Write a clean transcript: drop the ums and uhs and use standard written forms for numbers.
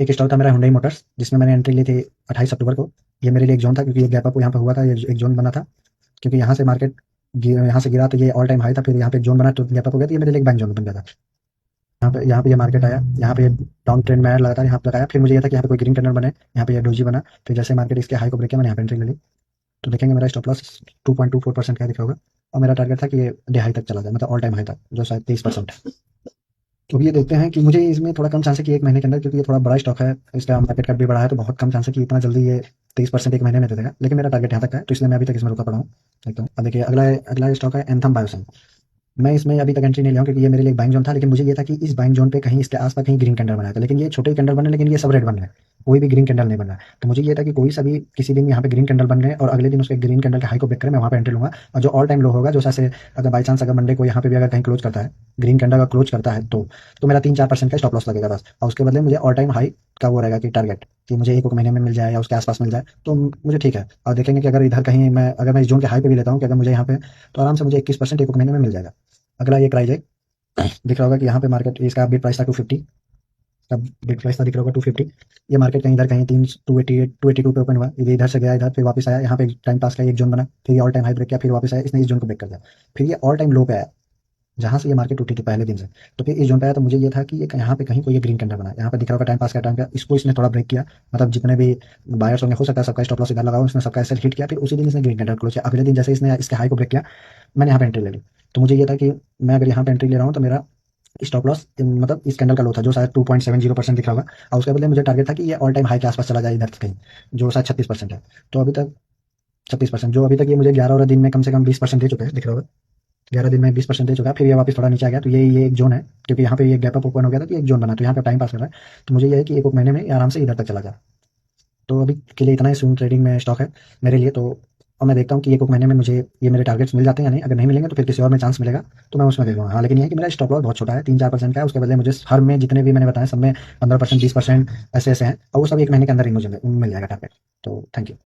एक स्टॉक था मेरा हुंडई मोटर्स, जिसमें मैंने एंट्री ली थी 28 अक्टूबर को। ये मेरे लिए एक जोन था, क्योंकि ये गैप अप यहाँ पे हुआ था, ये एक जोन बना था। क्योंकि यहाँ से मार्केट यहाँ से गिरा तो ये ऑल टाइम हाई था, फिर यहाँ पे एक जोन बना तो गैप अप हो गया, तो ये मेरे लिए एक बैंक जोन बन गया था। यहाँ पे ये मार्केट आया, यहाँ पे डाउन ट्रेंड में आया लगातार, यहाँ पे लगाया, फिर मुझे ये था कि यहाँ पे कोई ग्रीन कैंडल बने, यहाँ पे ये डोजी बना। फिर जैसे मार्केट इसके हाई को ब्रेक किया, मैंने यहाँ पे एंट्री ले ली। तो देखेंगे मेरा स्टॉप लॉस 2.24% का दिख रहा होगा। और मेरा टारगेट था कि ये डे हाई तक चला जाए, मतलब ऑल टाइम हाई तक, जो शायद 23% है। तो अभी ये देखते हैं कि मुझे इसमें थोड़ा कम चांस है कि एक महीने के अंदर, क्योंकि ये थोड़ा बड़ा स्टॉक है, इसका मार्केट कैप भी बड़ा है, तो बहुत कम चांस है कि इतना जल्दी ये 23% एक महीने में दे देगा। लेकिन मेरा टारगेट यहाँ तक है, तो इसलिए मैं अभी तक इसमें रुका पड़ा हूँ। देखता हूँ। अब देखिए, अगला अगला स्टॉक है एंथम बायोसिन। मैं इसमें अभी तक एंट्री नहीं लिया हूँ, क्योंकि ये मेरे लिए एक बाइंग जोन था, लेकिन मुझे ये था कि इस बाइंग जोन पे कहीं इसके आसपास कहीं ग्रीन कैंडल बनाया था, लेकिन ये छोटे ही कैंडल बने, लेकिन ये सब रेड बन रहे हैं, कोई भी ग्रीन कैंडल नहीं बन रहा है। तो मुझे ये था कि कोई सा भी किसी दिन यहाँ पे ग्रीन कैंडल बन रहे हैं और अगले दिन उसके ग्रीन कैंडल के हाई को ब्रेक करें, मैं वहाँ पे एंट्री लूंगा। और जो ऑल टाइम लो होगा, जो जैसे अगर बाई चांस अगर मंडे को यहाँ पे भी अगर कहीं क्लोज करता है, ग्रीन कैंडल का क्लोज करता है, तो मेरा 3-4% का स्टॉप लॉस लगेगा बस। और उसके बदले मुझे ऑल टाइम हाई का वो रहेगा कि टारगेट, कि मुझे एक महीने में मिल जाए या उसके आसपास मिल जाए, तो मुझे ठीक है। और देखेंगे कि अगर इधर कहीं मैं अगर मैं इस जोन के हाई पे भी लेता हूँ कि अगर मुझे यहाँ पे, तो आराम से मुझे 21% एक महीने में मिल जाएगा। अगला ये प्राइस है, दिख रहा होगा कि यहाँ पे मार्केट इसका बिड प्राइस था 250, का बिड प्राइस था दिख रहा होगा 250। ये मार्केट कहीं इधर कहीं 288 282 पे ओपन हुआ, ये इधर से गया इधर, फिर वापस आया, यहाँ पे टाइम पास का एक जोन बना, फिर ये ऑल टाइम हाई ब्रेक किया, फिर वापस आया, इसने इस जोन को ब्रेक कर दिया। फिर ये ऑल टाइम लो पे आया, जहाँ से ये मार्केट टूटी थी पहले दिन से। तो फिर इस जोन पे आया, तो मुझे ये था कि ये यहाँ पे कहीं कोई ये ग्रीन कैंडल बना, यहाँ पे दिख रहा होगा टाइम पास का टाइम का, इसको इसने थोड़ा ब्रेक किया, मतलब जितने भी बायर्स होंगे हो सकता है सबका स्टॉप लॉस इधर लगाओ, इसने सबका ऐसे हिट किया, फिर उसी दिन इसने ग्रीन कैंडल क्लोज किया। अगले दिन जैसे इसने इसके हाई को ब्रेक किया, मैंने यहाँ पे एंट्री ले ली। तो मुझे ये था कि मैं अगर यहाँ पे एंट्री ले रहा हूँ, तो मेरा स्टॉप लॉस मतलब इस कैंडल का लो था, जो शायद 2.70% दिख रहा होगा। और उसके बदले मुझे टारगेट था कि ये ऑल टाइम हाई के आसपास चला जाए इधर कहीं, जो शायद 36% है। तो अभी तक 36%, जो अभी तक ये मुझे 11 दिन में कम से कम 20% दे चुका है, दिख रहा होगा। 11 दिन में 20% दे चुका है, फिर ये वापस थोड़ा नीचे आ गया, तो ये एक जोन है, क्योंकि यहाँ पे ये गैप अप ओपन हो गया था, तो ये एक जोन बना, तो यहाँ पे टाइम पास कर रहा है। तो मुझे ये है कि एक महीने में ये आराम से इधर तक चला जाए। तो अभी के लिए इतना ही स्विंग ट्रेडिंग में स्टॉक है मेरे लिए। तो और मैं देखता हूँ कि एक महीने में मुझे ये मेरे टारगेट्स मिल जाते हैं या नहीं। अगर नहीं मिलेंगे तो फिर किसी और में चांस मिलेगा, तो मैं उसमें देखूंगा। हाँ, लेकिन ये है कि मेरा स्टॉप लॉस बहुत छोटा है, 3-4% का है। उसके बदले मुझे हर में जितने भी मैंने बताए, सब में 15% 20% ऐसे ऐसे हैं, और वो सब एक महीने के अंदर ही मुझे मिल जाएगा टारगेट। तो थैंक यू।